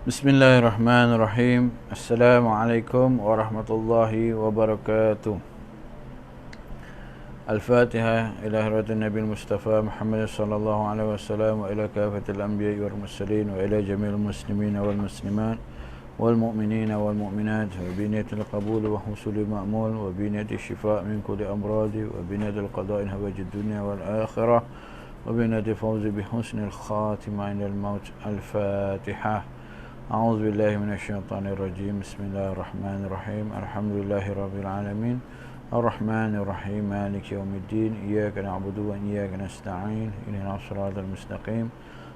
Bismillahirrahmanirrahim. Assalamualaikum warahmatullahi wabarakatuh. Al-Fatihah ila hadratin Nabi Mustafa Muhammad sallallahu alaihi wasallam wa ila kafatil anbiya'i wal mursalin wa ila jami'il muslimin wal muslimat wal mu'minin wal mu'minat wa bi niyyatil qabul wa husulil ma'mul wa bi niyyatil shifa' min kulli amradi wa bi niyyatil qada'i hawajid dunya wal akhirah wa bi niyyatil fawzi bi husnil khatimah indal maut. Al-Fatihah. أعوذ بالله من الشيطان الرجيم. بسم الله الرحمن الرحيم. الحمد لله رب العالمين الرحمن الرحيم مالك يوم الدين إياك نعبد وإياك نستعين اهدنا الصراط المستقيم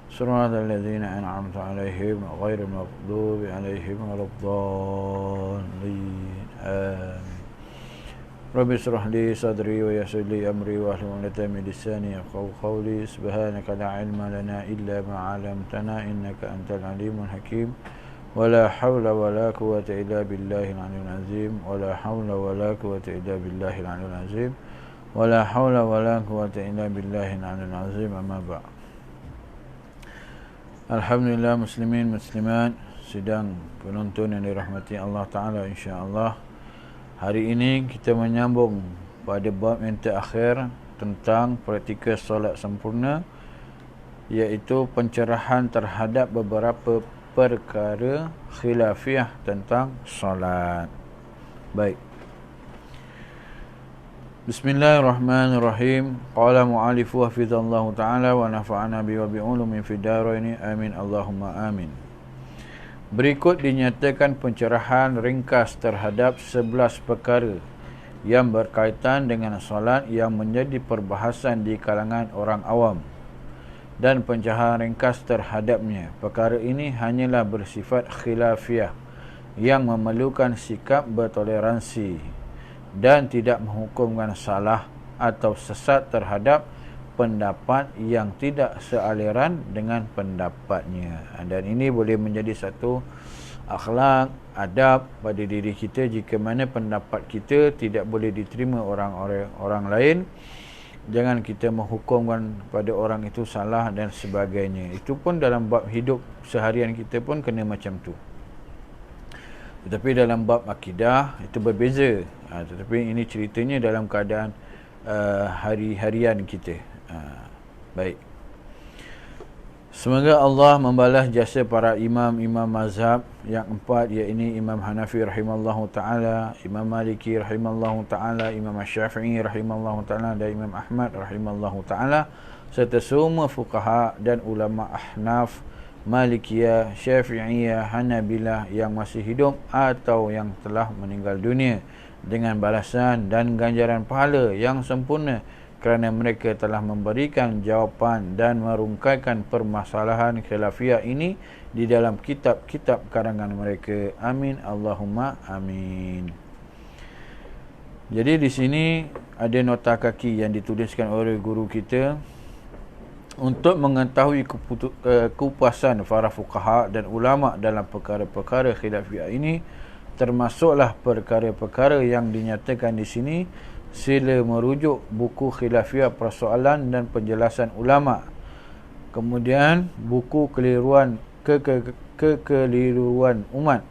صراط الذين أنعمت عليهم غير المغضوب عليهم ولا الضالين آمين. رب اشرح لي صدري ويسر لي أمري واحلل عقدة من لساني يفقهوا قولي. سبحانك لا علم لنا إلا ما علمتنا إنك أنت العليم الحكيم. ولا حول ولا قوة إلا بالله العلي العظيم. ولا حول ولا قوة إلا بالله العلي العظيم. ولا حول ولا قوة إلا بالله العلي العظيم. أما بعد. Alhamdulillah muslimin muslimat sidang penonton yang dirahmati Allah Ta'ala, insya-Allah hari ini kita menyambung pada bab yang terakhir tentang praktikal solat sempurna, iaitu pencerahan terhadap beberapa perkara khilafiah tentang solat. Baik. Bismillahirrahmanirrahim. Qala mu'alifu hafizallahu ta'ala wa nafa'ana bi wa bi ulumin fid dharain. Amin Allahumma amin. Berikut dinyatakan pencerahan ringkas terhadap 11 perkara yang berkaitan dengan solat yang menjadi perbahasan di kalangan orang awam, dan pencerahan ringkas terhadapnya. Perkara ini hanyalah bersifat khilafiah yang memerlukan sikap bertoleransi dan tidak menghukumkan salah atau sesat terhadap pendapat yang tidak sealiran dengan pendapatnya. Dan ini boleh menjadi satu akhlak, adab pada diri kita jika mana pendapat kita tidak boleh diterima orang lain. Jangan kita menghukumkan pada orang itu salah dan sebagainya. Itu pun dalam bab hidup seharian kita pun kena macam tu. Tetapi dalam bab akidah itu berbeza. Tetapi ini ceritanya dalam keadaan hari-harian kita. Baik. Semoga Allah membalas jasa para imam-imam mazhab yang empat, iaitu Imam Hanafi rahimallahu ta'ala, Imam Maliki rahimallahu ta'ala, Imam Syafi'i rahimallahu ta'ala, dan Imam Ahmad rahimallahu ta'ala, serta semua fuqaha dan ulama Ahnaf, Malikiyah, Syafi'iyah, Hanabilah yang masih hidup atau yang telah meninggal dunia, dengan balasan dan ganjaran pahala yang sempurna kerana mereka telah memberikan jawapan dan merungkaikan permasalahan khilafiah ini di dalam kitab-kitab karangan mereka. Amin Allahumma amin. Jadi di sini ada nota kaki yang dituliskan oleh guru kita untuk mengetahui kepuasan para fuqaha dan ulama dalam perkara-perkara khilafiah ini, termasuklah perkara-perkara yang dinyatakan di sini. Sila merujuk buku Khilafiyah Persoalan dan Penjelasan Ulama, kemudian buku Kekeliruan Umat.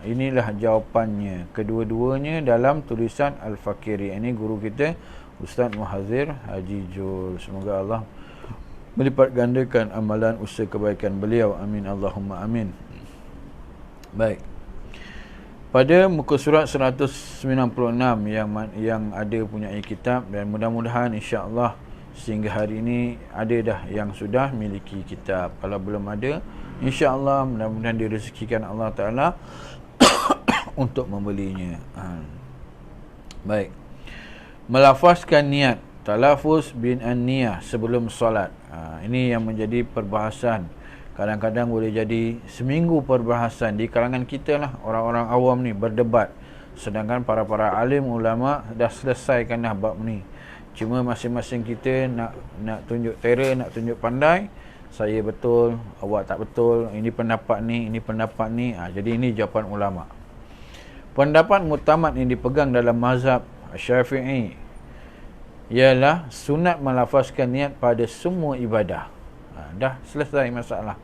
Inilah jawapannya, kedua-duanya dalam tulisan Al-Fakiri. Ini guru kita Ustaz Muhadzir Haji Jul. Semoga Allah melipat gandakan amalan usaha kebaikan beliau. Amin Allahumma amin. Baik. Pada muka surat 196 yang ada punya kitab, dan mudah-mudahan insya-Allah sehingga hari ini ada dah yang sudah miliki kitab. Kalau belum ada, insya-Allah mudah-mudahan direzekikan Allah Taala untuk membelinya. Baik. Melafazkan niat, talafuz bin an-niyah sebelum solat. Ini yang menjadi perbahasan. Kadang-kadang boleh jadi seminggu perbahasan di kalangan kita lah, orang-orang awam ni berdebat. Sedangkan para alim ulama dah selesaikan dah bab ni. Cuma masing-masing kita nak tunjuk terror, nak tunjuk pandai. Saya betul, awak tak betul. Ini pendapat ni. Jadi ini jawapan ulama. Pendapat muktamad yang dipegang dalam mazhab Syafi'i ialah sunat melafazkan niat pada semua ibadah. Dah selesai masalah.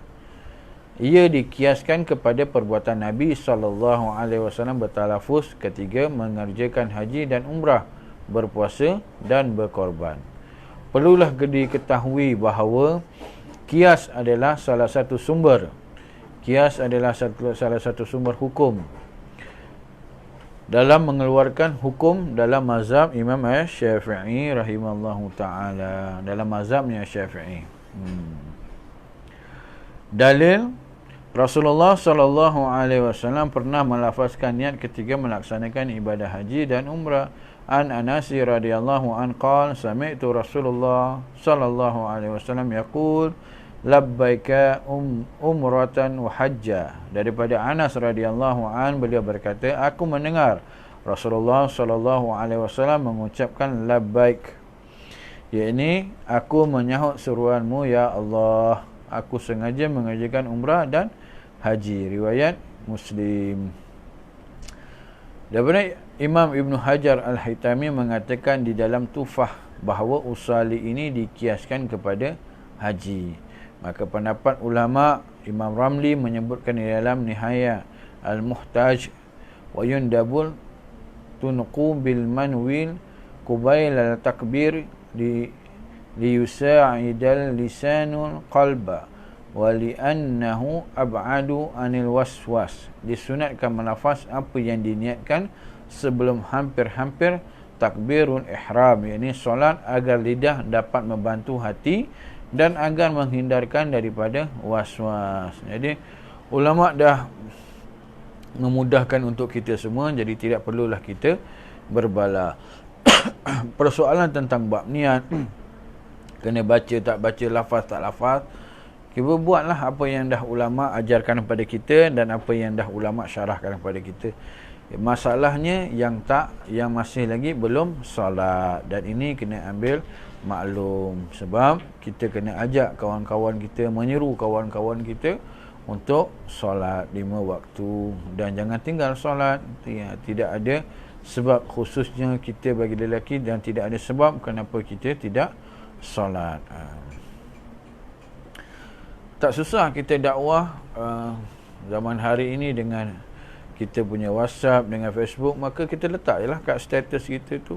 ia dikiaskan kepada perbuatan Nabi SAW bertalafuz ketika mengerjakan haji dan umrah, berpuasa dan berkorban. Perlulah diketahui bahawa kias adalah salah satu sumber hukum dalam mengeluarkan hukum dalam mazhab Imam Syafi'i rahimallahu ta'ala, dalam mazhabnya Syafi'i. Dalil, Rasulullah SAW pernah melafazkan niat ketika melaksanakan ibadah haji dan umrah. An Anas radhiyallahu an qala sami'tu Rasulullah sallallahu alaihi wasallam yaqul labbaika umratan wa hajja. Daripada Anas radhiyallahu an, beliau berkata, aku mendengar Rasulullah sallallahu alaihi wasallam mengucapkan labbaik, yakni aku menyahut seruanmu ya Allah, aku sengaja mengerjakan umrah dan haji. Riwayat Muslim. Daripada Imam Ibn Hajar Al-Haytami mengatakan di dalam Tufah bahawa usali ini dikiaskan kepada haji. Maka pendapat ulama, Imam Ramli menyebutkan di dalam Nihaya Al-Muhtaj, wa yundabul tunqu bil manwil qubail al-takbir liyusa'idal lisanul qalba wa li'annahu ab'adu anil waswas. Disunatkan melafaz apa yang diniatkan sebelum hampir-hampir takbirul ihram, yakni solat, agar lidah dapat membantu hati dan agar menghindarkan daripada waswas. Jadi ulama dah memudahkan untuk kita semua, jadi tidak perlulah kita berbala. Persoalan tentang bab niat, kena baca tak baca, lafaz tak lafaz, kita buatlah apa yang dah ulama ajarkan kepada kita dan apa yang dah ulama syarahkan kepada kita. Masalahnya yang masih lagi belum solat, dan ini kena ambil maklum, sebab kita kena ajak kawan-kawan kita, menyeru kawan-kawan kita untuk solat 5 waktu, dan jangan tinggal solat. Tidak ada sebab khususnya kita bagi lelaki, dan tidak ada sebab kenapa kita tidak solat. Tak susah kita dakwah zaman hari ini dengan kita punya WhatsApp, dengan Facebook, maka kita letak je lah kat status kita tu,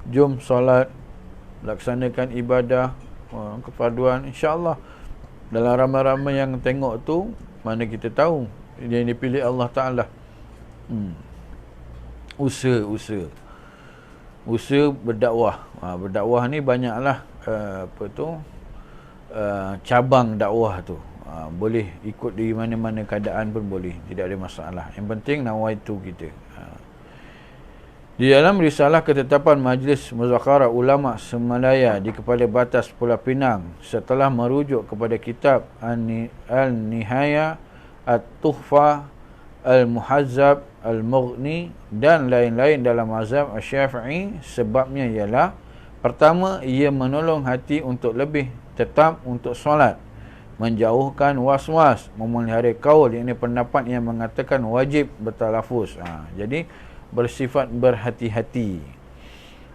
jom solat, laksanakan ibadah kefarduan. InsyaAllah dalam ramai-ramai yang tengok tu, mana kita tahu yang dipilih Allah Ta'ala. Usaha berdakwah. Berdakwah ni banyaklah cabang dakwah tu. Boleh ikut di mana-mana keadaan pun boleh, tidak ada masalah. Yang penting nawaitu kita. Di dalam risalah ketetapan Majlis Muzakarah Ulama Semalaya di Kepala Batas Pulau Pinang, setelah merujuk kepada kitab Al-Nihaya, At-Tuhfah, Al-Muhazzab, Al-Mughni dan lain-lain dalam mazhab Syafi'i, sebabnya ialah, pertama, ia menolong hati untuk lebih tetap untuk solat, menjauhkan was-was, memelihara kaul, yakni pendapat yang mengatakan wajib bertalafuz. Jadi bersifat berhati-hati.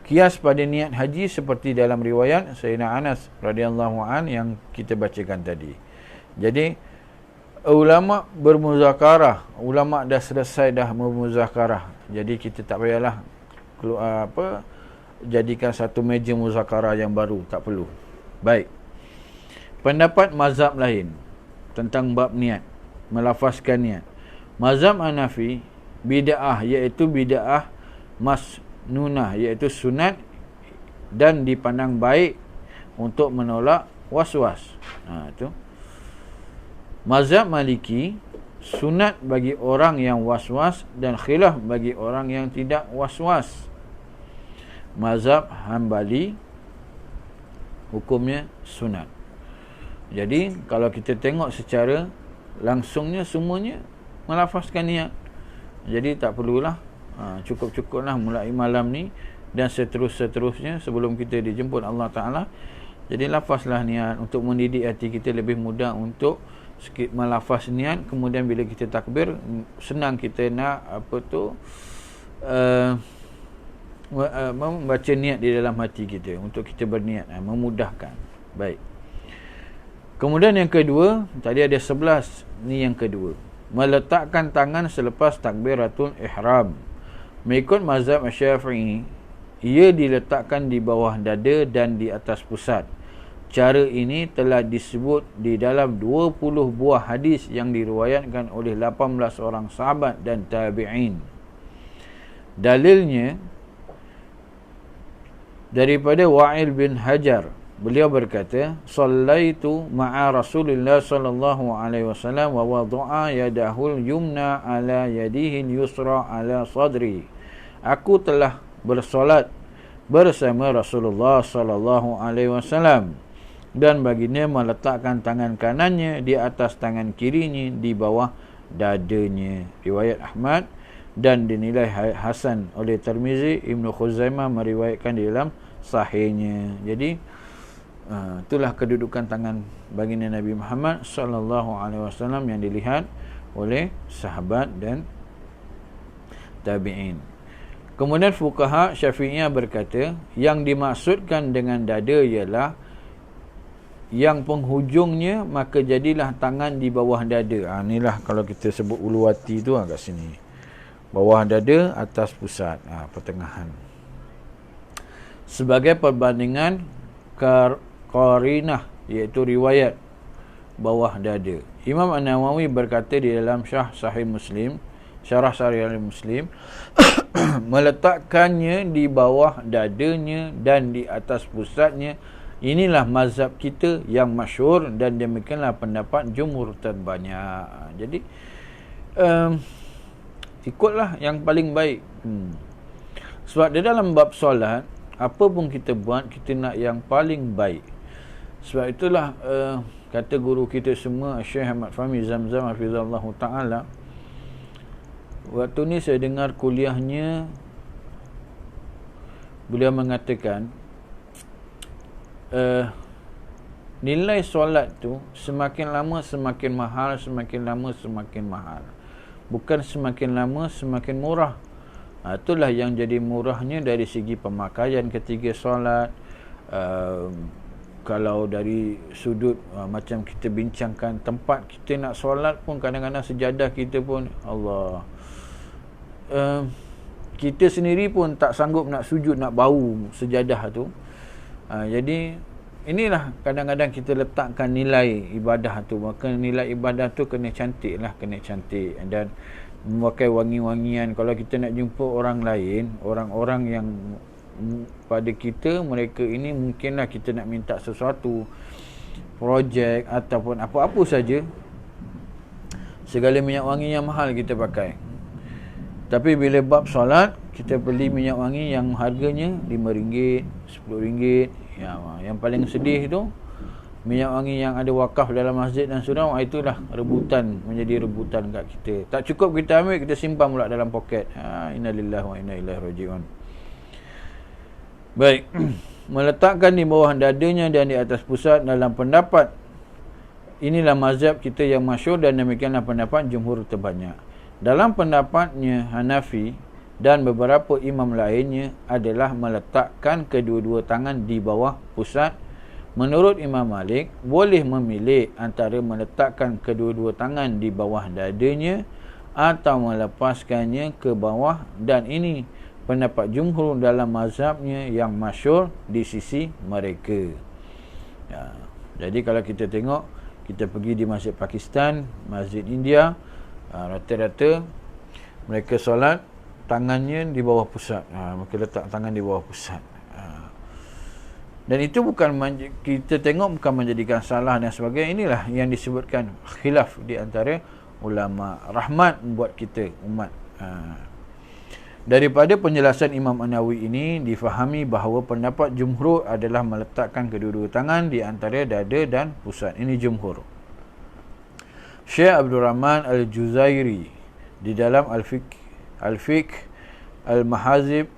Kias pada niat haji seperti dalam riwayat Sayyidina Anas radhiyallahu an yang kita bacakan tadi. Jadi ulama bermuzakarah, ulama dah selesai dah bermuzakarah, jadi kita tak payahlah jadikan satu meja muzakarah yang baru, tak perlu. Baik. Pendapat mazhab lain tentang bab niat, melafazkan niat. Mazhab Hanafi, bid'ah, iaitu bid'ah masnunah, iaitu sunat dan dipandang baik untuk menolak was-was. Itu. Mazhab Maliki, sunat bagi orang yang was-was dan khilaf bagi orang yang tidak was-was. Mazhab Hambali, hukumnya sunat. Jadi kalau kita tengok secara langsungnya semuanya melafazkan niat. Jadi tak perlulah, cukup-cukuplah mulai malam ni dan seterusnya sebelum kita dijemput Allah Ta'ala. Jadi lafazlah niat untuk mendidik hati kita lebih mudah untuk sikit melafaz niat. Kemudian bila kita takbir, senang kita nak membaca niat di dalam hati kita untuk kita berniat, memudahkan. Baik. Kemudian yang kedua, tadi ada 11, ni yang kedua. Meletakkan tangan selepas takbiratul ihram. Mengikut mazhab Syafi'i, ia diletakkan di bawah dada dan di atas pusat. Cara ini telah disebut di dalam 20 buah hadis yang diriwayatkan oleh 18 orang sahabat dan tabi'in. Dalilnya daripada Wa'il bin Hajar, beliau berkata, "Shallaitu ma'a Rasulillah sallallahu alaihi wasallam wa wada'a yadahul yumna ala yadihi yusra ala sadri." Aku telah bersolat bersama Rasulullah sallallahu alaihi wasallam dan baginda meletakkan tangan kanannya di atas tangan kirinya di bawah dadanya. Riwayat Ahmad dan dinilai hasan oleh Tirmizi. Ibnu Khuzaimah meriwayatkan di dalam sahihnya. Jadi itulah kedudukan tangan baginda Nabi Muhammad sallallahu alaihi wasallam yang dilihat oleh sahabat dan tabi'in. Kemudian fuqaha Syafi'iyah berkata, yang dimaksudkan dengan dada ialah yang penghujungnya, maka jadilah tangan di bawah dada. Inilah kalau kita sebut uluwati tu kat sini. Bawah dada, atas pusat, pertengahan. Sebagai perbandingan qarinah, iaitu riwayat bawah dada. Imam An-Nawawi berkata di dalam Syarah Sahih Muslim, meletakkannya di bawah dadanya dan di atas pusatnya, inilah mazhab kita yang masyhur dan demikianlah pendapat jumhur terbanyak. Jadi ikutlah yang paling baik. Sebab di dalam bab solat, apa pun kita buat, kita nak yang paling baik. Sebab itulah kata guru kita semua, Syekh Ahmad Fahmi Zamzam hafizallahu ta'ala, waktu ni saya dengar kuliahnya, beliau mengatakan nilai solat tu semakin lama semakin mahal, semakin lama semakin mahal, bukan semakin lama semakin murah. Itulah yang jadi murahnya dari segi pemakaian ketika solat. Kalau dari sudut macam kita bincangkan tempat kita nak solat pun, kadang-kadang sejadah kita pun Allah, kita sendiri pun tak sanggup nak sujud, nak bau sejadah tu. Jadi inilah kadang-kadang kita letakkan nilai ibadah tu. Maka nilai ibadah tu kena cantik lah, kena cantik. Dan memakai wangi-wangian. Kalau kita nak jumpa orang lain, orang-orang yang pada kita, mereka ini mungkinlah kita nak minta sesuatu, projek ataupun apa-apa saja, segala minyak wangi yang mahal kita pakai. Tapi bila bab solat, kita beli minyak wangi yang harganya RM5, RM10. Yang paling sedih tu, minyak wangi yang ada wakaf dalam masjid dan surau, itulah rebutan, menjadi rebutan kat kita. Tak cukup kita ambil, kita simpan pula dalam poket. Innalillahi wa inna ilaihi raji'un. Baik. Meletakkan di bawah dadanya dan di atas pusat, dalam pendapat inilah mazhab kita yang masyhur dan demikianlah pendapat jumhur terbanyak. Dalam pendapatnya Hanafi dan beberapa imam lainnya adalah meletakkan kedua-dua tangan di bawah pusat. Menurut Imam Malik, boleh memilih antara meletakkan kedua-dua tangan di bawah dadanya atau melepaskannya ke bawah, dan ini pendapat jumhur dalam mazhabnya yang masyhur di sisi mereka. Jadi kalau kita tengok, kita pergi di masjid Pakistan, masjid India, rata-rata mereka solat tangannya di bawah pusat. Mereka letak tangan di bawah pusat. Dan itu bukan kita tengok bukan menjadikan salah dan sebagainya. Inilah yang disebutkan khilaf di antara ulama. Rahmat buat kita umat. Daripada penjelasan Imam An-Nawawi ini difahami bahawa pendapat jumhur adalah meletakkan kedua-dua tangan di antara dada dan pusat. Ini jumhur. Syekh Abdul Rahman Al-Juzairi di dalam Al-Fiqh Al-Mahazib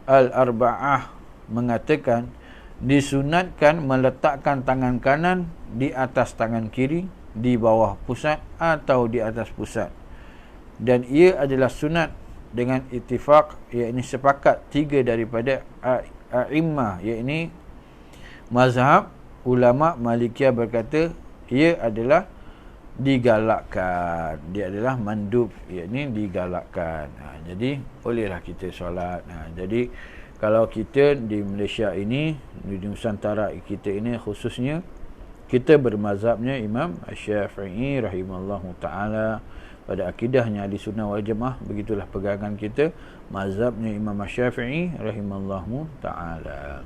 Al-Arba'ah mengatakan disunatkan meletakkan tangan kanan di atas tangan kiri, di bawah pusat atau di atas pusat, dan ia adalah sunat dengan ittifaq, iaitu sepakat tiga daripada a'immah, iaitu mazhab ulama Malikiyah berkata ia adalah digalakkan. Dia adalah mandub, iaitu digalakkan. Jadi bolehlah kita solat. Jadi kalau kita di Malaysia ini, di Nusantara kita ini khususnya, kita bermazhabnya Imam Asy-Syafi'i rahimallahu ta'ala. Pada akidahnya Ahli Sunnah wal Jamaah, begitulah pegangan kita, mazhabnya Imam Asy-Syafi'i rahimallahu ta'ala.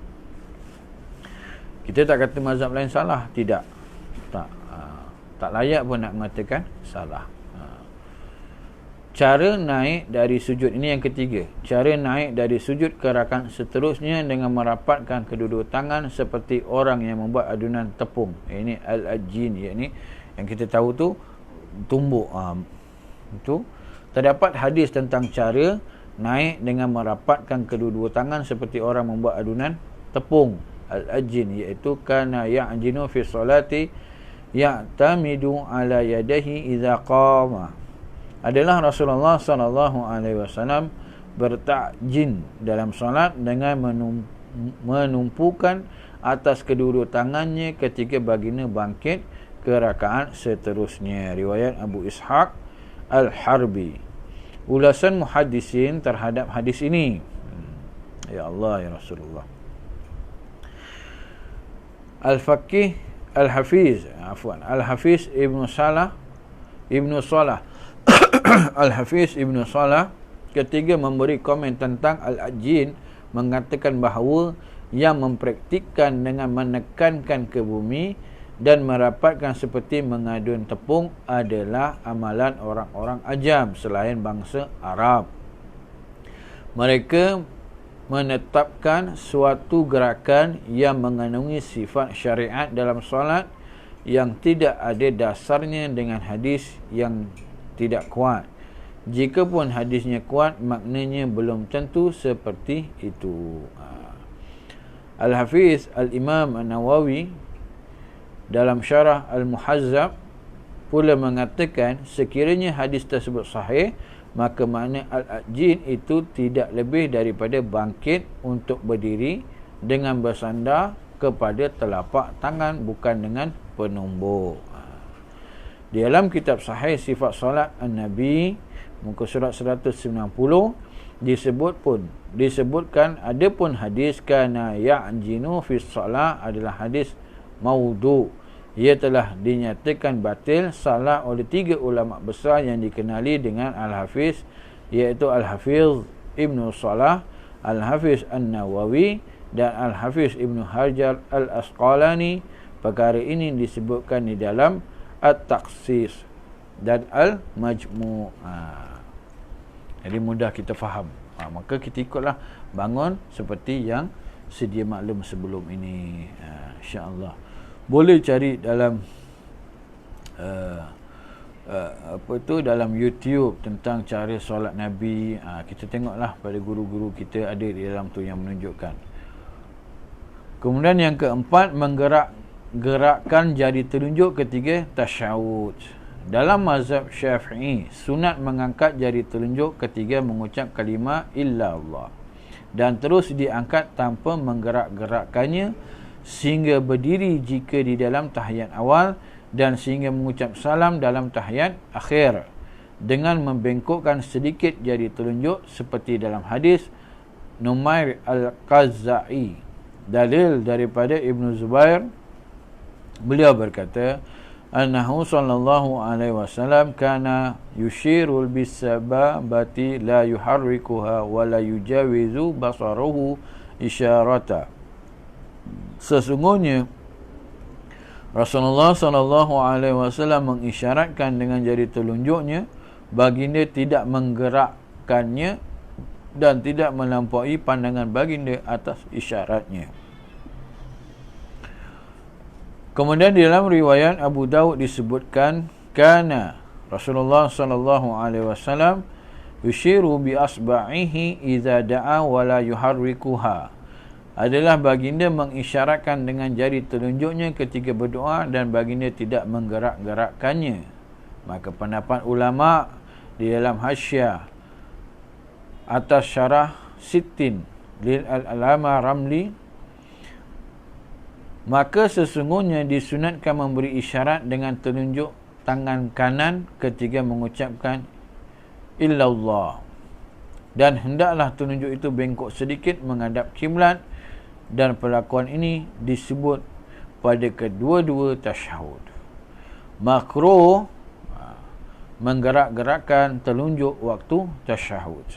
Kita tak kata mazhab lain salah, tidak. Tak layak pun nak mengatakan salah. Cara naik dari sujud, ini yang ketiga. Cara naik dari sujud ke rakaat seterusnya dengan merapatkan kedua-dua tangan seperti orang yang membuat adunan tepung. Ini al-ajin, yakni yang kita tahu tu tumbuk. Itu terdapat hadis tentang cara naik dengan merapatkan kedua-dua tangan seperti orang membuat adunan tepung. Al-ajin, iaitu kana ya'jinu fi salati ya'tamidu ala yadihi idza qama. Adalah Rasulullah SAW bertakjin dalam solat dengan menumpukan atas kedua-dua tangannya ketika baginda bangkit ke rakaat seterusnya. Riwayat Abu Ishaq Al-Harbi. Ulasan muhaddisin terhadap hadis ini. Ya Allah, ya Rasulullah. Al-Faqih Al-Hafiz Ibnu Salah Al-Hafiz Ibnu Salah ketiga memberi komen tentang Al-Ajin, mengatakan bahawa yang mempraktikkan dengan menekankan ke bumi dan merapatkan seperti mengadun tepung adalah amalan orang-orang ajam selain bangsa Arab. Mereka menetapkan suatu gerakan yang mengandungi sifat syariat dalam solat yang tidak ada dasarnya dengan hadis yang tidak kuat. Jika pun hadisnya kuat, maknanya belum tentu seperti itu. Al-Hafiz Al-Imam An-Nawawi dalam Syarah Al-Muhazzab pula mengatakan sekiranya hadis tersebut sahih, maka makna al-ajin itu tidak lebih daripada bangkit untuk berdiri dengan bersandar kepada telapak tangan, bukan dengan penumbuk. Di dalam kitab Sahih Sifat Salat An-Nabi muka surat 190 disebutkan adapun hadis kana ya'jinu fi shalah adalah hadis maudhu. Ia telah dinyatakan batil salah oleh tiga ulama besar yang dikenali dengan Al-Hafiz, iaitu Al-Hafiz Ibnu Salah, Al-Hafiz An-Nawawi dan Al-Hafiz Ibnu Hajar Al-Asqalani. Perkara ini disebutkan di dalam At-Taqsis dan Al-Majmu'. Jadi mudah kita faham. Maka kita ikutlah bangun seperti yang sedia maklum sebelum ini. InsyaAllah boleh cari dalam dalam YouTube tentang cara solat Nabi. Kita tengoklah pada guru-guru kita ada di dalam tu yang menunjukkan. Kemudian yang keempat, menggerakkan jari telunjuk ketika tasyahud. Dalam mazhab Syafi'i, sunat mengangkat jari telunjuk ketika mengucap kalimah illa Allah dan terus diangkat tanpa menggerak-gerakkannya sehingga berdiri jika di dalam tahiyat awal dan sehingga mengucap salam dalam tahiyat akhir dengan membengkokkan sedikit jari telunjuk seperti dalam hadis Numair Al-Qaza'i. Dalil daripada Ibnu Zubair, beliau berkata annahu sallallahu alaihi wasallam kana yushirul bisababati la yuharrikuha wa la yujawizu basaruhu isyarata. Sesungguhnya Rasulullah sallallahu alaihi wasallam mengisyaratkan dengan jari telunjuknya, baginda tidak menggerakkannya dan tidak melampaui pandangan baginda atas isyaratnya. Kemudian di dalam riwayat Abu Daud disebutkan kana Rasulullah sallallahu alaihi wasallam yushiru bi asba'ihi idza da'a wa la yuharrikuha. Adalah baginda mengisyaratkan dengan jari telunjuknya ketika berdoa dan baginda tidak menggerak-gerakkannya. Maka pendapat ulama di dalam hasyiah atas syarah Sittin lil Al-Alama Ramli Maka sesungguhnya disunatkan memberi isyarat dengan telunjuk tangan kanan ketika mengucapkan illallah, dan hendaklah telunjuk itu bengkok sedikit menghadap kiblat, dan perlakuan ini disebut pada kedua-dua tasyahud. Makruh menggerak-gerakkan telunjuk waktu tasyahud.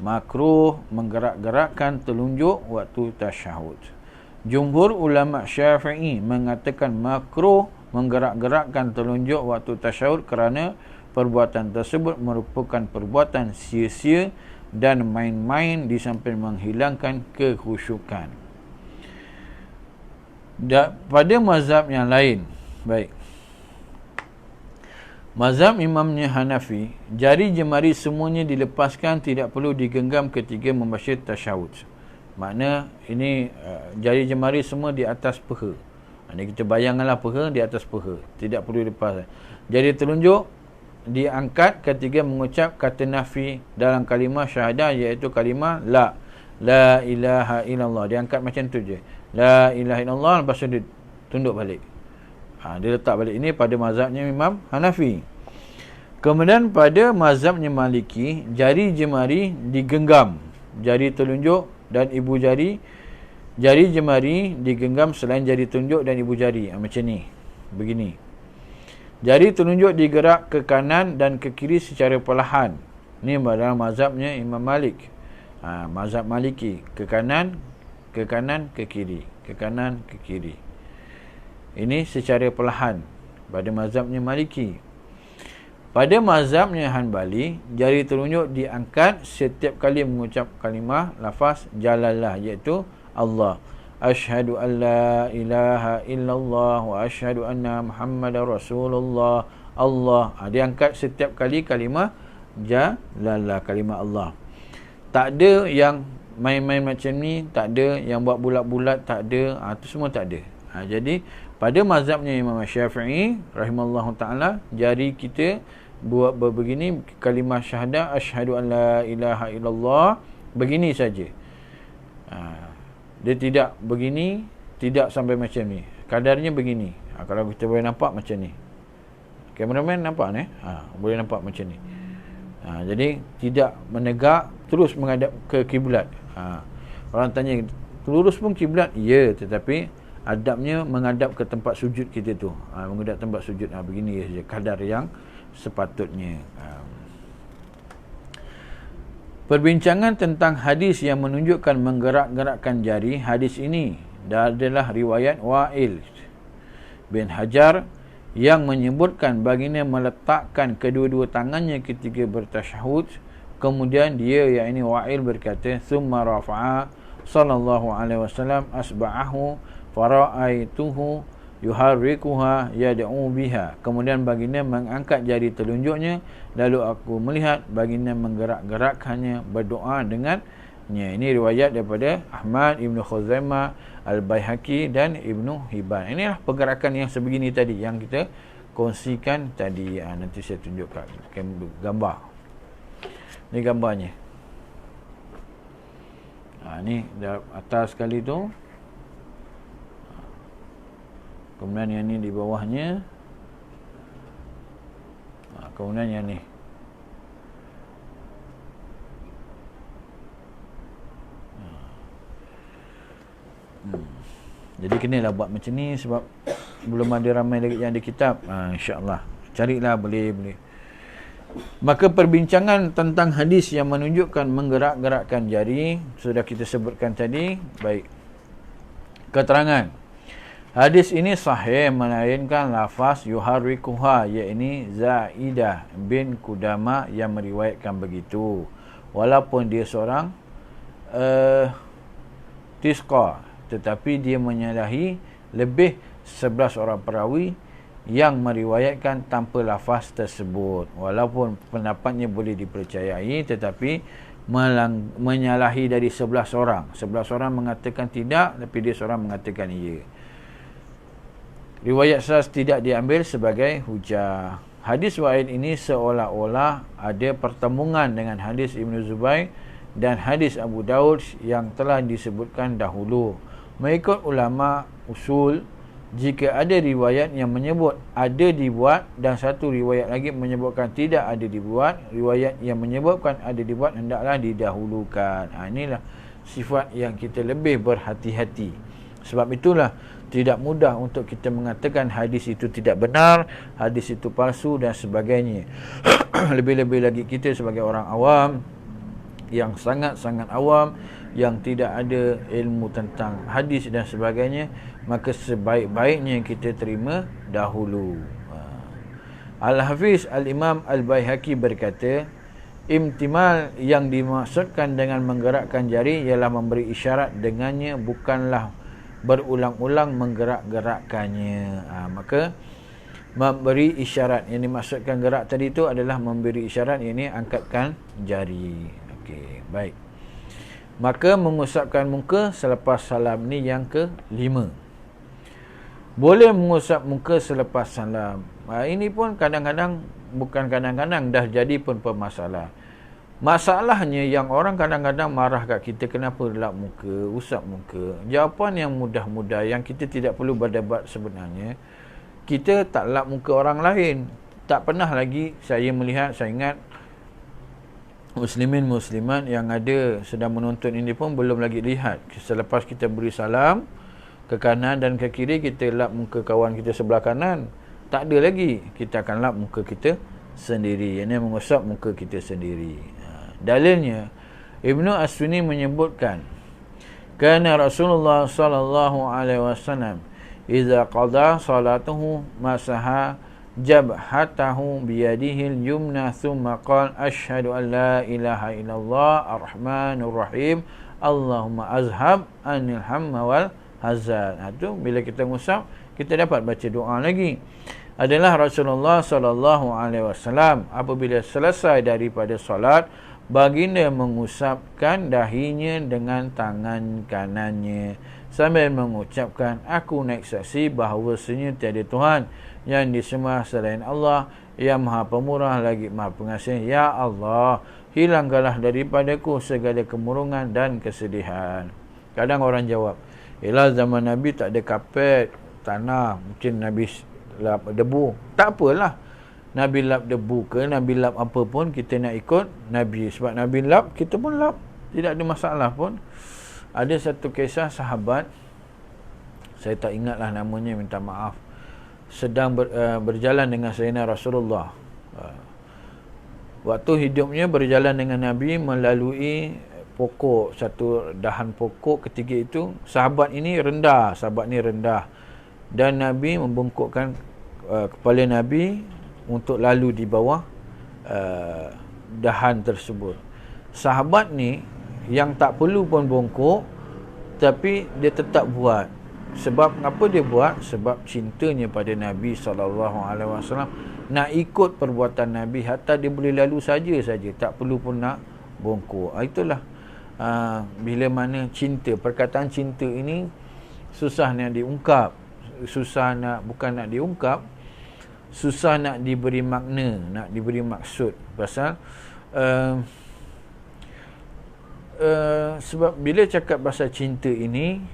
Makruh menggerak-gerakkan telunjuk waktu tasyahud. Jumhur ulama Syafi'i mengatakan makruh menggerak-gerakkan telunjuk waktu tasyahud kerana perbuatan tersebut merupakan perbuatan sia-sia dan main-main di samping menghilangkan kekhusyukan. Pada mazhab yang lain, baik, mazhab imamnya Hanafi, jari jemari semuanya dilepaskan, tidak perlu digenggam ketika membaca tasyahud. Makna ini jari jemari semua di atas peha. Ini kita bayangkanlah peha di atas peha, tidak perlu dilepas. Jari telunjuk diangkat ketika mengucap kata nafi dalam kalimah syahadah, iaitu kalimah la ilaha illallah. Diangkat macam tu je, la ilaha illallah, lepas tu dia tunduk balik. Dia letak balik. Ini pada mazhabnya Imam Hanafi. Kemudian pada mazhabnya Maliki, jari jemari digenggam, jari telunjuk dan ibu jari jemari digenggam selain jari telunjuk dan ibu jari. Macam ni, begini. Jari telunjuk digerak ke kanan dan ke kiri secara perlahan. Ini dalam mazhabnya Imam Malik. Mazhab Maliki, ke kanan, ke kiri, ke kanan, ke kiri. Ini secara perlahan pada mazhabnya Maliki. Pada mazhabnya Hanbali, jari telunjuk diangkat setiap kali mengucap kalimah lafaz jalallah, iaitu Allah. Asyhadu an la ilaha illallah wa asyhadu anna Muhammadar Rasulullah. Allah. Diangkat setiap kali kalimah jalallah, kalimah Allah. Tak ada yang main-main macam ni, tak ada yang buat bulat-bulat, tak ada. Itu semua tak ada. Jadi pada mazhabnya Imam Syafi'i rahimallahu taala, jari kita buat begini, kalimah syahadah asyhadu an la ilaha illallah, begini saja. Dia tidak begini, tidak sampai macam ni, kadarnya begini. Kalau kita boleh nampak macam ni, kameraman nampak ni, boleh nampak macam ni. Jadi tidak menegak, terus menghadap ke kiblat. Orang tanya, lurus pun kiblat? Ya, tetapi adabnya menghadap ke tempat sujud kita tu. Menghadap tempat sujud. Begini saja kadar yang sepatutnya. Perbincangan tentang hadis yang menunjukkan menggerak-gerakkan jari. Hadis ini adalah riwayat Wa'il bin Hajar yang menyebutkan baginda meletakkan kedua-dua tangannya ketika bertasyahud. Kemudian dia, yakni Wa'il, berkata, "Tsumma rafa'a sallallahu alaihi wasallam asba'ahu fara'aituhu yuharrikuha yad'u biha." Kemudian baginda mengangkat jari telunjuknya, lalu aku melihat baginda menggerak-gerakkannya, berdoa dengannya. Ini riwayat daripada Ahmad, Ibnu Khuzaimah, Al-Baihaqi dan Ibnu Hibban. Inilah pergerakan yang sebegini tadi yang kita kongsikan tadi. Nanti saya tunjukkan gambar. Ini gambarnya. Ni atas sekali tu. Kemudian yang ni di bawahnya. Kemudian yang ni. Jadi kenalah buat macam ni sebab belum ada ramai lagi yang ada kitab. InsyaAllah carilah, boleh. Maka perbincangan tentang hadis yang menunjukkan menggerak-gerakkan jari sudah kita sebutkan tadi. Baik, keterangan hadis ini sahih melainkan lafaz yuharrikuha, iaitu Zaidah bin Qudamah yang meriwayatkan begitu, walaupun dia seorang tisqa, tetapi dia menyalahi lebih 11 orang perawi yang meriwayatkan tanpa lafaz tersebut. Walaupun pendapatnya boleh dipercayai, tetapi menyalahi dari 11 orang. 11 orang mengatakan tidak, tapi dia seorang mengatakan iya. Riwayat sahih tidak diambil sebagai hujah. Hadis Wa'il ini seolah-olah ada pertemuan dengan hadis Ibnu Zubair dan hadis Abu Daud yang telah disebutkan dahulu. Mengikut ulama usul, jika ada riwayat yang menyebut ada dibuat dan satu riwayat lagi menyebutkan tidak ada dibuat, riwayat yang menyebutkan ada dibuat hendaklah didahulukan. Inilah sifat yang kita lebih berhati-hati. Sebab itulah tidak mudah untuk kita mengatakan hadis itu tidak benar, hadis itu palsu dan sebagainya. Lebih-lebih lagi kita sebagai orang awam, yang sangat-sangat awam, yang tidak ada ilmu tentang hadis dan sebagainya, maka sebaik-baiknya kita terima dahulu. Al-Hafiz Al-Imam Al-Baihaqi berkata, imtimal yang dimaksudkan dengan menggerakkan jari ialah memberi isyarat dengannya, bukanlah berulang-ulang menggerak-gerakkannya. Maka memberi isyarat yang dimaksudkan gerak tadi itu adalah memberi isyarat, ini angkatkan jari. Okey, baik. Maka mengusapkan muka selepas salam ni yang ke-5. Boleh mengusap muka selepas salam. Ini pun kadang-kadang, bukan kadang-kadang, dah jadi pun permasalahan. Masalahnya yang orang kadang-kadang marah kat kita, kenapa lap muka, usap muka. Jawapan yang mudah-mudah, yang kita tidak perlu berdebat sebenarnya. Kita tak lap muka orang lain. Tak pernah lagi saya melihat, saya ingat muslimin muslimat yang ada sedang menonton ini pun belum lagi lihat. Selepas kita beri salam ke kanan dan ke kiri, kita lap muka kawan kita sebelah kanan. Tak ada lagi. Kita akan lap muka kita sendiri. Ini mengusap muka kita sendiri. Dalilnya, Ibnu As-Sunni menyebutkan, kana Rasulullah sallallahu alaihi wasallam idza qada salatuhu masaha jabhatahu biyadihil yumna thumma qala asyhadu an la ilaha illallah ar-rahmanur rahim Allahumma azhab anil hamma wal hazan. Itu bila kita ngusap, kita dapat baca doa lagi. Adalah Rasulullah sallallahu alaihi wasallam apabila selesai daripada solat, baginda mengusapkan dahinya dengan tangan kanannya sambil mengucapkan, aku naik saksi bahawasanya tiada Tuhan yang disembah selain Allah, yang Maha Pemurah lagi Maha Pengasih. Ya Allah, hilangkanlah daripadaku segala kemurungan dan kesedihan. Kadang orang jawab, ialah zaman Nabi tak ada kapet, tanah, mungkin Nabi lap debu. Tak apalah, Nabi lap debu ke, Nabi lap apa pun, kita nak ikut Nabi. Sebab Nabi lap, kita pun lap, tidak ada masalah pun. Ada satu kisah sahabat, saya tak ingatlah namanya, minta maaf, sedang berjalan dengan Sayyidina Rasulullah. Waktu hidupnya berjalan dengan Nabi melalui pokok, satu dahan pokok. Ketika itu sahabat ini rendah, dan Nabi membungkukkan kepala Nabi untuk lalu di bawah dahan tersebut. Sahabat ni yang tak perlu pun bongkok, tapi dia tetap buat. Sebab apa dia buat? Sebab cintanya pada Nabi SAW, nak ikut perbuatan Nabi, hatta dia boleh lalu saja, tak perlu pun nak bongkok. Itulah bila mana cinta, perkataan cinta ini susah nak diungkap, susah nak, bukan nak diungkap, susah nak diberi makna, nak diberi maksud. Pasal sebab bila cakap pasal cinta ini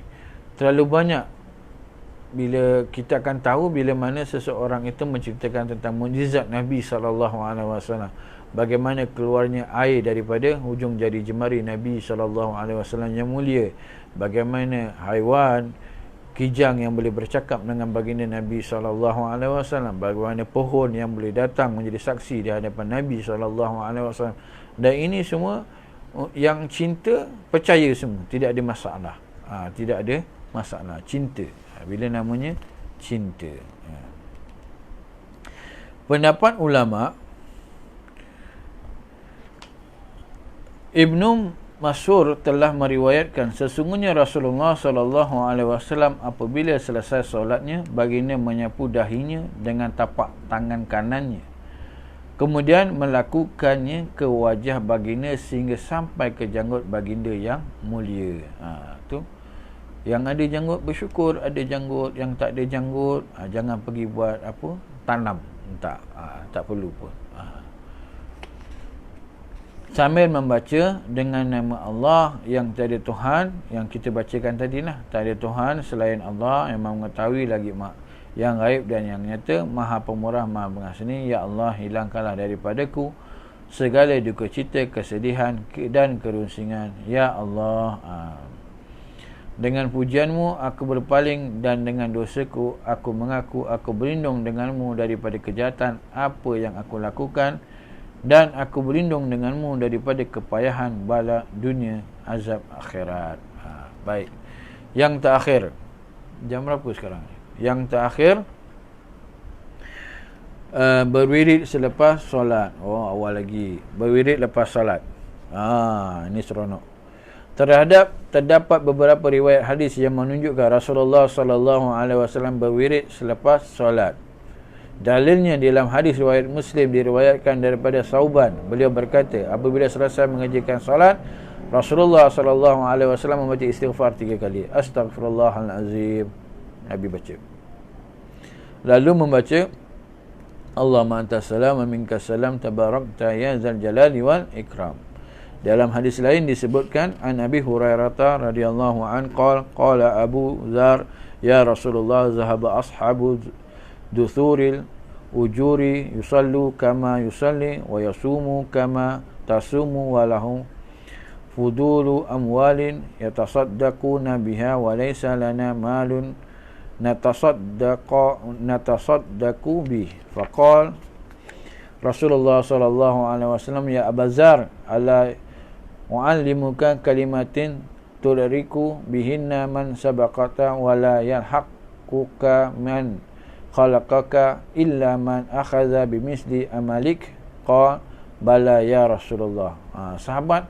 terlalu banyak, bila kita akan tahu bila mana seseorang itu menceritakan tentang mukjizat Nabi SAW, bagaimana keluarnya air daripada hujung jari jemari Nabi SAW yang mulia, bagaimana haiwan kijang yang boleh bercakap dengan baginda Nabi SAW, bagaimana pohon yang boleh datang menjadi saksi di hadapan Nabi SAW. Dan ini semua yang cinta percaya semua, tidak ada masalah. Tidak ada masalah cinta, bila namanya cinta. Pendapat ulama, Ibnu Mas'ud telah meriwayatkan, sesungguhnya Rasulullah SAW apabila selesai solatnya, baginda menyapu dahinya dengan tapak tangan kanannya, kemudian melakukannya ke wajah baginda sehingga sampai ke janggut baginda yang mulia. Tu yang ada janggut bersyukur, ada janggut yang tak ada janggut, jangan pergi buat apa, tanam, tak perlu pun. sambil membaca dengan nama Allah yang tiada Tuhan, yang kita bacakan tadi lah, tiada Tuhan selain Allah yang mengetahui lagi yang gaib dan yang nyata, Maha Pemurah Maha Pengasih. Ya Allah, hilangkanlah daripadaku segala duka cita, kesedihan dan kerusingan. Ya Allah, dengan pujianmu aku berpaling, dan dengan dosaku aku mengaku aku berlindung denganmu daripada kejahatan apa yang aku lakukan, dan aku berlindung denganmu daripada kepayahan bala dunia, azab akhirat. Baik. Yang terakhir, jam berapa sekarang? Yang terakhir, berwirid selepas solat. Oh, awal lagi. Berwirid lepas solat. Ini seronok. Terdapat beberapa riwayat hadis yang menunjukkan Rasulullah sallallahu alaihi wasallam berwirid selepas solat. Dalilnya dalam hadis riwayat Muslim diriwayatkan daripada Sauban. Beliau berkata, apabila selesai mengerjakan solat, Rasulullah sallallahu alaihi wasallam membaca istighfar 3 kali. Astaghfirullahalazim. Nabi baca. Lalu membaca Allahumma antas salam wa minkas salam tabarakta ya zal jalali wal ikram. Dalam hadis lain disebutkan an Abi Hurairah radhiyallahu an qala Abu Dzar ya Rasulullah zahaba ashabu duthuril ujuri yusallu kama yusalli wa yasumu kama tasumu wa lahum fudulu amwalin yatasaddaquna biha wa laysa lana malun natasaddaqu bih. Faqal Rasulullah sallallahu alaihi wasallam ya Abu Dzar ala u'allimuka kalimatin tudriku bihinna man sabaqata wa la yalhaquka man khalaqaka illa man akhadha bimisli amalik. Qala bala ya Rasulullah. Sahabat,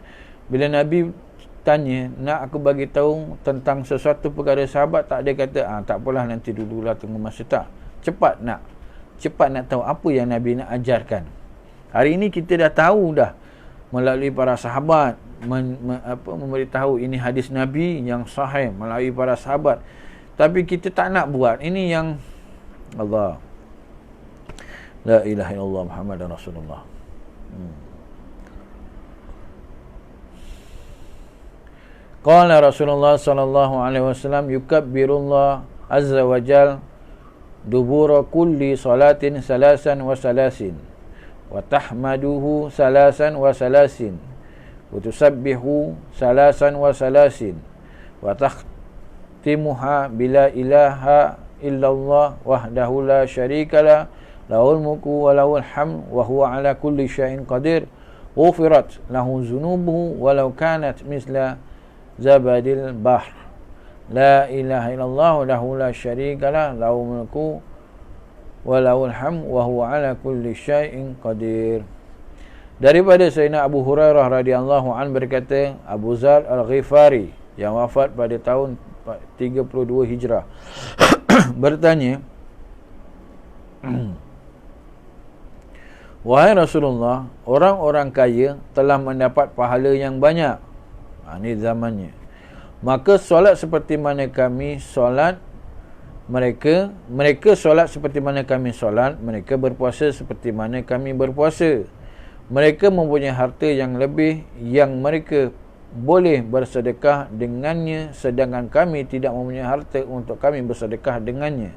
bila Nabi tanya, nak aku bagi tahu tentang sesuatu perkara, sahabat tak ada kata tak apalah nanti dululah, tunggu masa. Tak, cepat nak tahu apa yang Nabi nak ajarkan. Hari ini kita dah tahu dah melalui para sahabat memberitahu ini hadis Nabi yang sahih melalui para sahabat, tapi kita tak nak buat. Ini yang Allah, la ilaha illallah Muhammadan Rasulullah. Qala Rasulullah sallallahu alaihi wasallam yukabbirullah azza wa jal dubura kulli salatin salasan wa salasin wa tahmaduhu salasan wa salasin wa tusabbihu salasan wa salasin wa takhtimuha bila ilaha illallah wahdahu la syarikalah lahul mulku wa lahul hamd wa huwa ala kulli syai'in qadir ghufirat lahu dhunubuhu walau kanat misla zabadil bahr la ilaha illallah lahu la syarikalah lahul mulku wa lahul hamd wa huwa ala kulli syai'in qadir. Daripada Sayyidina Abu Hurairah radhiyallahu an berkata, Abu Dzar Al-Ghifari yang wafat pada tahun 32 Hijrah bertanya, wahai Rasulullah, orang-orang kaya telah mendapat pahala yang banyak. Ini zamannya. Maka solat seperti mana kami solat, mereka solat seperti mana kami solat, mereka berpuasa seperti mana kami berpuasa. Mereka mempunyai harta yang lebih yang mereka boleh bersedekah dengannya, sedangkan kami tidak mempunyai harta untuk kami bersedekah dengannya.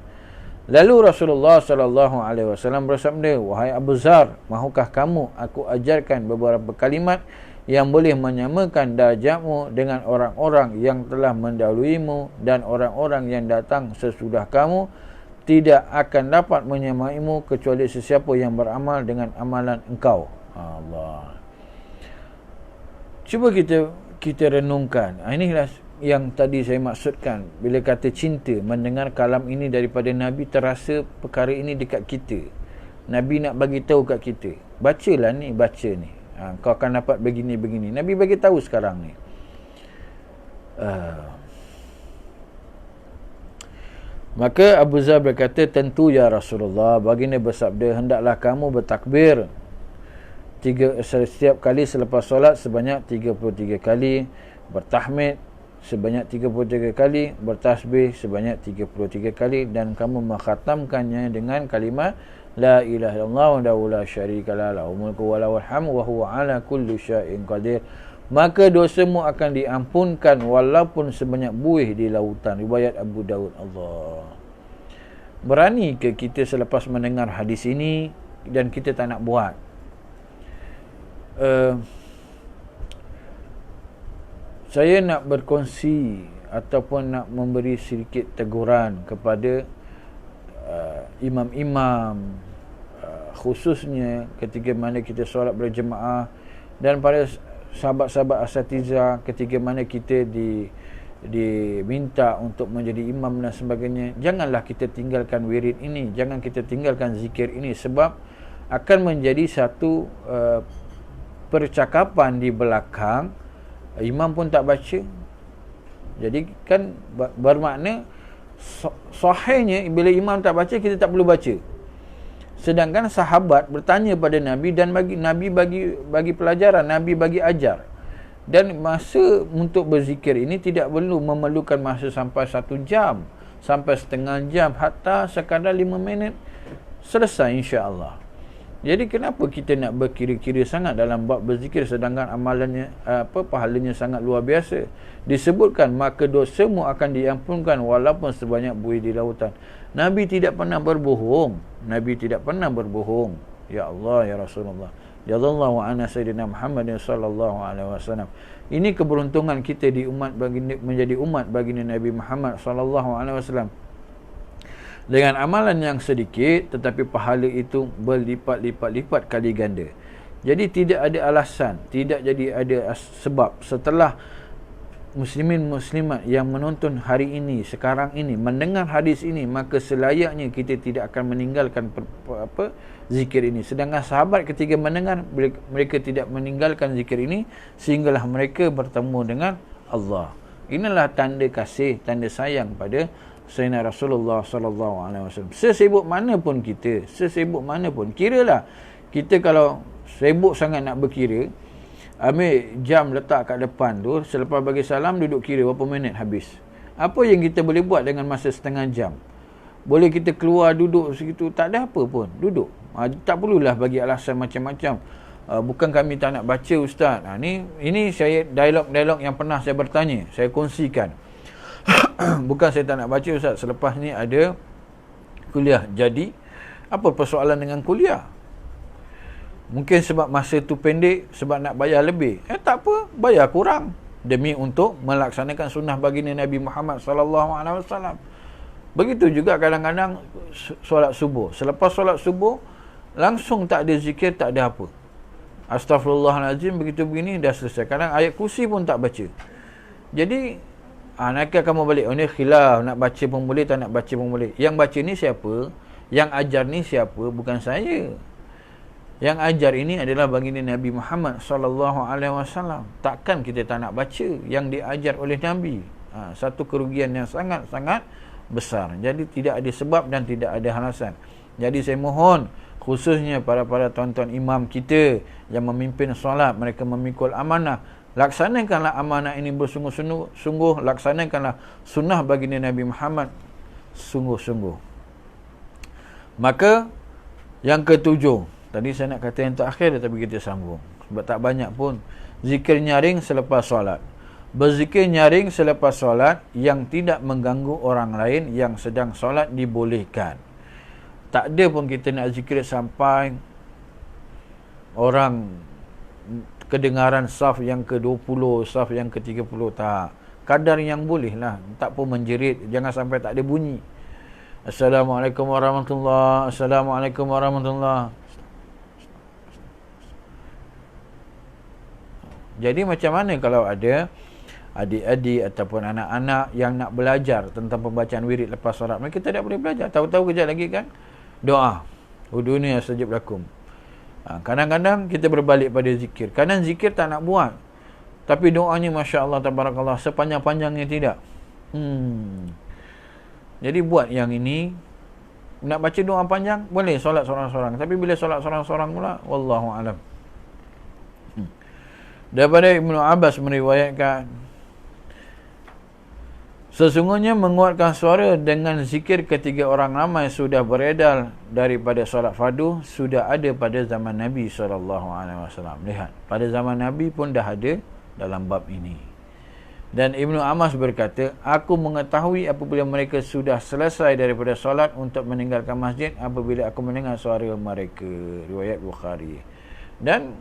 Lalu Rasulullah sallallahu alaihi wasallam bersabda, wahai Abu Dzar, mahukah kamu aku ajarkan beberapa kalimat yang boleh menyamakan darjatmu dengan orang-orang yang telah mendahuluimu, dan orang-orang yang datang sesudah kamu tidak akan dapat menyamaimu kecuali sesiapa yang beramal dengan amalan engkau. Allah. Cuba kita renungkan. Inilah yang tadi saya maksudkan bila kata cinta. Mendengar kalam ini daripada Nabi, terasa perkara ini dekat kita. Nabi nak bagi tahu kat kita, bacalah ni, baca ni, kau akan dapat begini-begini. Nabi bagi tahu sekarang ni. Maka Abu Dzar berkata, tentu ya Rasulullah. Baginda bersabda, hendaklah kamu bertakbir setiap kali selepas solat sebanyak 33 kali, bertahmid sebanyak 33 kali, bertasbih sebanyak 33 kali, dan kamu mengkhatamkannya dengan kalimat La ilaha illallah wahdahu la syarika lah, lahul mulku wa lahul hamdu wa huwa ala kulli syai'in qadir. Maka dosamu akan diampunkan walaupun sebanyak buih di lautan. Riwayat Abu Daud. Allah. Berani ke kita selepas mendengar hadis ini dan kita tak nak buat? Saya nak berkongsi ataupun nak memberi sedikit teguran kepada imam-imam, khususnya ketika mana kita solat berjemaah, dan pada sahabat-sahabat asatizah ketika mana kita diminta untuk menjadi imam dan sebagainya. Janganlah kita tinggalkan wirid ini, jangan kita tinggalkan zikir ini, sebab akan menjadi satu percakapan di belakang. Imam pun tak baca, jadi kan bermakna sahihnya bila imam tak baca, kita tak perlu baca. Sedangkan sahabat bertanya pada Nabi dan Nabi bagi pelajaran, Nabi bagi ajar. Dan masa untuk berzikir ini tidak perlu memerlukan masa sampai 1 jam, sampai setengah jam, hatta sekadar 5 minit selesai insya-Allah. Jadi kenapa kita nak berkira-kira sangat dalam bab berzikir, sedangkan amalannya pahalanya sangat luar biasa. Disebutkan maka dosamu akan diampunkan walaupun sebanyak buih di lautan. Nabi tidak pernah berbohong. Nabi tidak pernah berbohong. Ya Allah, ya Rasulullah. Jazallahu anna sayyidina Muhammad sallallahu alaihi wasallam. Ini keberuntungan kita di umat baginda, menjadi umat baginda Nabi Muhammad sallallahu alaihi wasallam. Dengan amalan yang sedikit tetapi pahala itu berlipat-lipat kali ganda. Jadi tidak ada alasan, tidak jadi ada sebab sebab muslimin muslimat yang menonton hari ini, sekarang ini, mendengar hadis ini, maka selayaknya kita tidak akan meninggalkan zikir ini. Sedangkan sahabat ketika mendengar, mereka tidak meninggalkan zikir ini sehinggalah mereka bertemu dengan Allah. Inilah tanda kasih, tanda sayang pada Sayyidina Rasulullah sallallahu alaihi wasallam. Sesibuk mana pun kita, sesibuk mana pun, kiralah kita kalau sibuk sangat nak berkira, ambil jam letak kat depan tu, selepas bagi salam duduk kira berapa minit habis. Apa yang kita boleh buat dengan masa setengah jam? Boleh kita keluar duduk segitu, tak ada apa pun, duduk. Tak perlulah bagi alasan macam-macam. Bukan kami tak nak baca ustaz. Ini saya dialog-dialog yang pernah saya bertanya, saya kongsikan. Bukan saya tak nak baca ustaz, selepas ni ada kuliah. Jadi apa persoalan dengan kuliah? Mungkin sebab masa tu pendek, sebab nak bayar lebih. Tak apa, bayar kurang demi untuk melaksanakan sunnah baginda Nabi Muhammad sallallahu alaihi wasallam. Begitu juga kadang-kadang solat subuh. Selepas solat subuh langsung tak ada zikir, tak ada apa. Astaghfirullahalazim, begitu begini dah selesai. Kadang ayat kursi pun tak baca. Jadi nakal kamu balik. Ini khilaf, nak baca pun boleh, tak nak baca pun boleh. Yang baca ni siapa? Yang ajar ni siapa? Bukan saya. Yang ajar ini adalah baginda Nabi Muhammad sallallahu alaihi wasallam. Takkan kita tak nak baca yang diajar oleh Nabi? Satu kerugian yang sangat-sangat besar. Jadi tidak ada sebab dan tidak ada alasan. Jadi saya mohon khususnya para tuan-tuan imam kita yang memimpin solat, mereka memikul amanah, laksanakanlah amanah ini bersungguh-sungguh, laksanakanlah sunnah baginda Nabi Muhammad sungguh-sungguh. Maka yang ketujuh, tadi saya nak kata yang terakhir tetapi kita sambung sebab tak banyak pun. Zikir nyaring selepas solat. Berzikir nyaring selepas solat yang tidak mengganggu orang lain yang sedang solat dibolehkan. Tak ada pun kita nak zikir sampai orang kedengaran saf yang ke-20, saf yang ke-30, tak. Kadar yang boleh lah, tak pun menjerit, jangan sampai tak ada bunyi. Assalamualaikum warahmatullahi, Assalamualaikum warahmatullahi. Jadi macam mana kalau ada adik-adik ataupun anak-anak yang nak belajar tentang pembacaan wirid lepas solat, mereka tidak boleh belajar. Tahu-tahu kejap lagi kan doa, udhuni astajib lakum. Kadang-kadang kita berbalik pada zikir. Kadang zikir tak nak buat, tapi doanya Masya Allah Tabarakallah sepanjang-panjangnya tidak. Jadi buat yang ini. Nak baca doa panjang boleh solat seorang-seorang, tapi bila solat seorang-seorang pula, wallahu alam. Daripada Ibnu Abbas meriwayatkan, Sesungguhnya menguatkan suara dengan zikir ketiga orang ramai sudah beredar daripada solat fardu, sudah ada pada zaman Nabi SAW. Lihat, pada zaman Nabi pun dah ada dalam bab ini. Dan Ibnu Amas berkata, aku mengetahui apabila mereka sudah selesai daripada solat untuk meninggalkan masjid apabila aku mendengar suara mereka. Riwayat Bukhari. Dan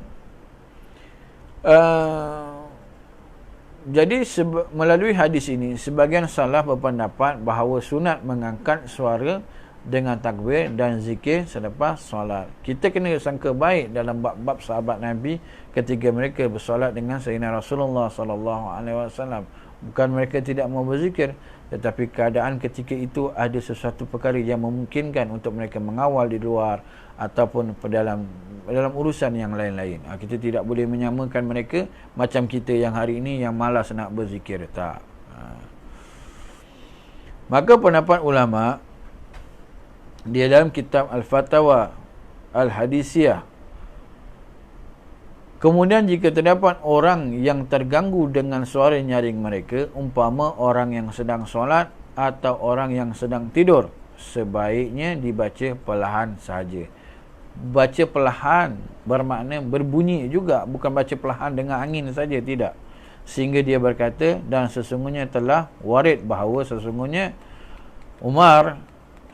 jadi melalui hadis ini, sebagian salaf berpendapat bahawa sunat mengangkat suara dengan takbir dan zikir selepas solat. Kita kena sangka baik dalam bab-bab sahabat Nabi ketika mereka bersolat dengan Sayyidina Rasulullah SAW. Bukan mereka tidak mau berzikir, tetapi keadaan ketika itu ada sesuatu perkara yang memungkinkan untuk mereka mengawal di luar ataupun dalam urusan yang lain-lain. Kita tidak boleh menyamakan mereka macam kita yang hari ini yang malas nak berzikir. Tak. Maka pendapat ulama di dalam kitab Al-Fatawa Al-Hadisiyah, kemudian jika terdapat orang yang terganggu dengan suara nyaring mereka, umpama orang yang sedang solat atau orang yang sedang tidur, sebaiknya dibaca perlahan sahaja. Baca perlahan bermakna berbunyi juga, bukan baca perlahan dengan angin saja, tidak. Sehingga dia berkata, dan sesungguhnya telah warid bahawa sesungguhnya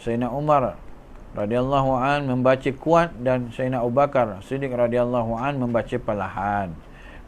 Sayyidina Umar radhiyallahu an membaca kuat dan Sayyidina Abu Bakar Siddiq radhiyallahu an membaca perlahan.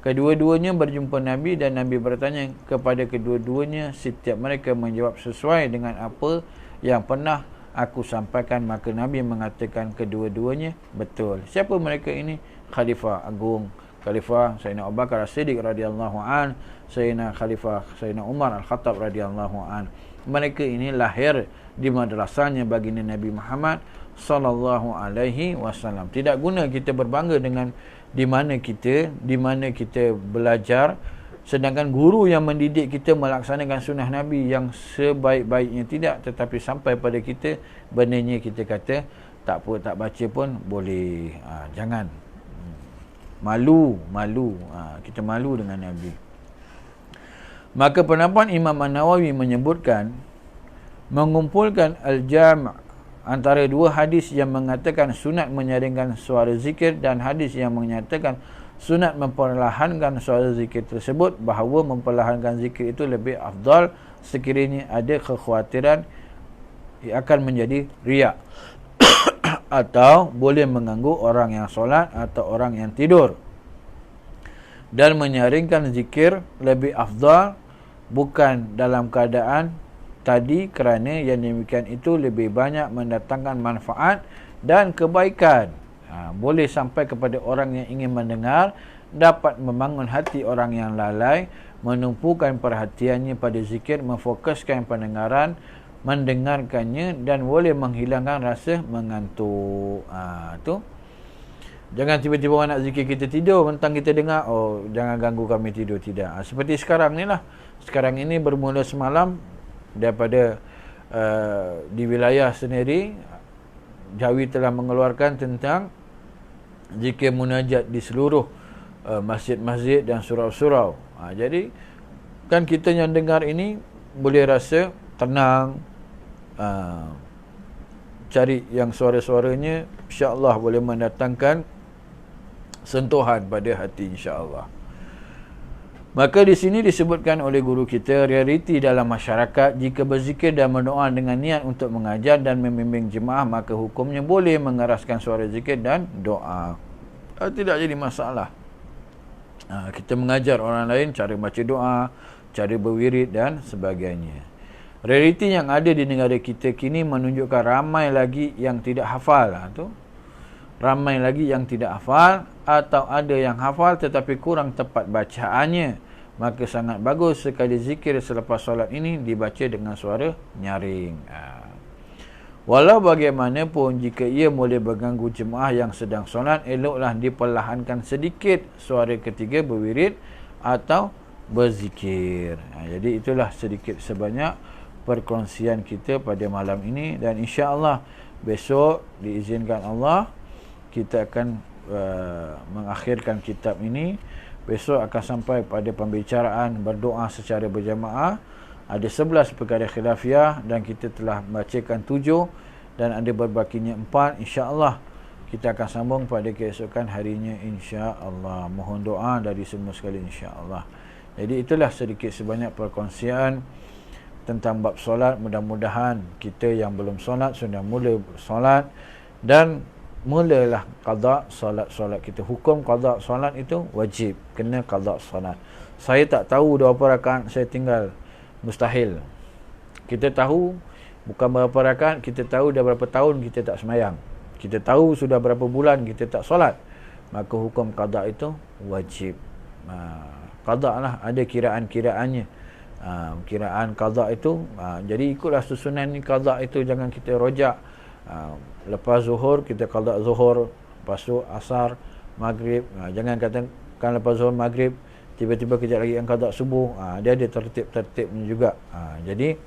Kedua-duanya berjumpa Nabi dan Nabi bertanya kepada kedua-duanya, setiap mereka menjawab sesuai dengan apa yang pernah aku sampaikan. Maka Nabi mengatakan kedua-duanya betul. Siapa mereka ini? Khalifah Agung, Khalifah Sayyidina Abu Bakar Siddiq radhiyallahu an, Khalifah Sayyidina Umar Al-Khattab radhiyallahu an. Mereka ini lahir di madrasahnya baginda Nabi Muhammad sallallahu alaihi wasallam. Tidak guna kita berbangga dengan di mana kita belajar, sedangkan guru yang mendidik kita melaksanakan sunnah Nabi yang sebaik-baiknya tidak, tetapi sampai pada kita benarnya kita kata tak apa, tak baca pun boleh. Jangan malu. Kita malu dengan Nabi. Maka pendapat Imam An-Nawawi menyebutkan, mengumpulkan al-jam' antara dua hadis yang mengatakan sunat menyaringkan suara zikir dan hadis yang menyatakan sunat memperlahankan suara zikir tersebut, bahawa memperlahankan zikir itu lebih afdal sekiranya ada kekhawatiran akan menjadi riak atau boleh mengganggu orang yang solat atau orang yang tidur. Dan menyaringkan zikir lebih afdal bukan dalam keadaan tadi, kerana yang demikian itu lebih banyak mendatangkan manfaat dan kebaikan. Boleh sampai kepada orang yang ingin mendengar, dapat membangun hati orang yang lalai, menumpukan perhatiannya pada zikir, memfokuskan pendengaran, mendengarkannya, dan boleh menghilangkan rasa mengantuk. Tu jangan tiba-tiba orang nak zikir kita tidur, mentang kita dengar, oh jangan ganggu kami tidur, tidak. Seperti sekarang ni lah. Sekarang ini bermula semalam daripada di wilayah sendiri, Jawi telah mengeluarkan tentang zikir munajat di seluruh masjid-masjid dan surau-surau. Jadi kan kita yang dengar ini boleh rasa tenang, cari yang suara-suaranya insya-Allah boleh mendatangkan sentuhan pada hati insya-Allah. Maka di sini disebutkan oleh guru kita, realiti dalam masyarakat jika berzikir dan berdoa dengan niat untuk mengajar dan membimbing jemaah, maka hukumnya boleh mengeraskan suara zikir dan doa. Tidak jadi masalah. Kita mengajar orang lain cara baca doa, cara berwirid dan sebagainya. Realiti yang ada di negara kita kini menunjukkan ramai lagi yang tidak hafal. Ramai lagi yang tidak hafal, atau ada yang hafal tetapi kurang tepat bacaannya. Maka sangat bagus sekali zikir selepas solat ini dibaca dengan suara nyaring. Walau bagaimanapun, jika ia boleh berganggu jemaah yang sedang solat, eloklah diperlahankan sedikit suara ketiga berwirid atau berzikir. Jadi itulah sedikit sebanyak perkongsian kita pada malam ini, dan insya-Allah besok diizinkan Allah kita akan mengakhirkan kitab ini. Besok akan sampai pada pembicaraan berdoa secara berjamaah ada 11 perkara khilafiyah dan kita telah bacakan 7 dan ada berbakinya 4. InsyaAllah kita akan sambung pada keesokan harinya, insya-Allah. Mohon doa dari semua sekali, insya-Allah. Jadi itulah sedikit sebanyak perkongsian tentang bab solat. Mudah-mudahan kita yang belum solat sudah mula solat dan mulalah qada solat kita. Hukum qada solat itu wajib, kena qada solat. Saya tak tahu berapa rakaat saya tinggal, mustahil. Kita tahu bukan berapa rakaat, kita tahu dah berapa tahun kita tak semayang. Kita tahu sudah berapa bulan kita tak solat, maka hukum qada itu wajib. Qada lah, ada kiraan-kiraannya. Kiraan qada itu, jadi ikutlah susunan ni qada itu. Jangan kita rojak lepas zuhur kita qada zuhur, lepas tu asar, maghrib. Jangan katakan lepas zuhur maghrib tiba-tiba kejap lagi yang qada subuh. Dia ada tertib-tertibnya juga. Jadi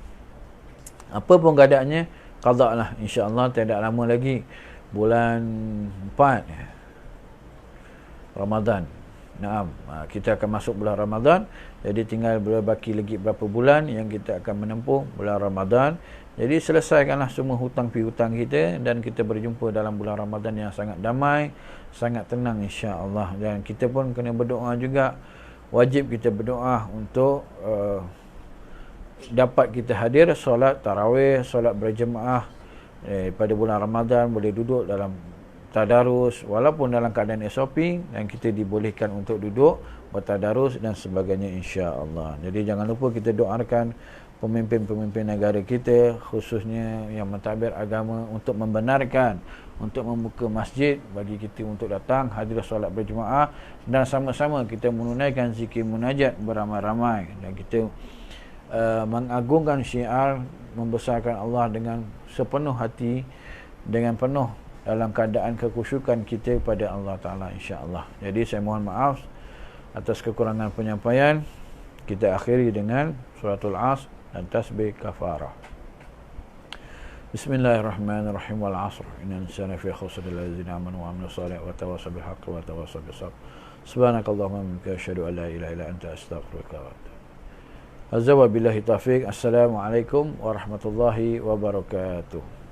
apa pun keadaannya, qada lah, insya-Allah. Tidak lama lagi bulan 4 Ramadan. Naam, kita akan masuk bulan Ramadan. Jadi tinggal berbaki lagi berapa bulan yang kita akan menempuh bulan Ramadan. Jadi selesaikanlah semua hutang piutang kita dan kita berjumpa dalam bulan Ramadan yang sangat damai, sangat tenang, insya-Allah. Dan kita pun kena berdoa juga. Wajib kita berdoa untuk dapat kita hadir solat tarawih, solat berjemaah pada bulan Ramadan. Boleh duduk dalam tadarus walaupun dalam keadaan SOP, dan kita dibolehkan untuk duduk bertadarus dan sebagainya, insya-Allah. Jadi jangan lupa kita doakan pemimpin-pemimpin negara kita, khususnya yang mentadbir agama, untuk membenarkan, untuk membuka masjid bagi kita untuk datang hadir solat berjemaah dan sama-sama kita menunaikan zikir munajat beramai-ramai, dan kita mengagungkan syiar membesarkan Allah dengan sepenuh hati, dengan penuh dalam keadaan kekhusyukan kita pada Allah Ta'ala, insya-Allah. Jadi saya mohon maaf atas kekurangan penyampaian. Kita akhiri dengan suratul Asr dan tasbih kafarah. Bismillahirrahmanirrahim. Wal 'asr innal insana fi khusr illa allazina amanu wa 'amilus salihati wa tawassaw bil haqqi wa tawassaw bis sabr. Subhanakallahumma wa bihamdika asyhadu an la ilaha illa anta astaghfiruka wa atubu ilaik. Azza wa billahi taufiq. Assalamualaikum warahmatullahi wabarakatuh.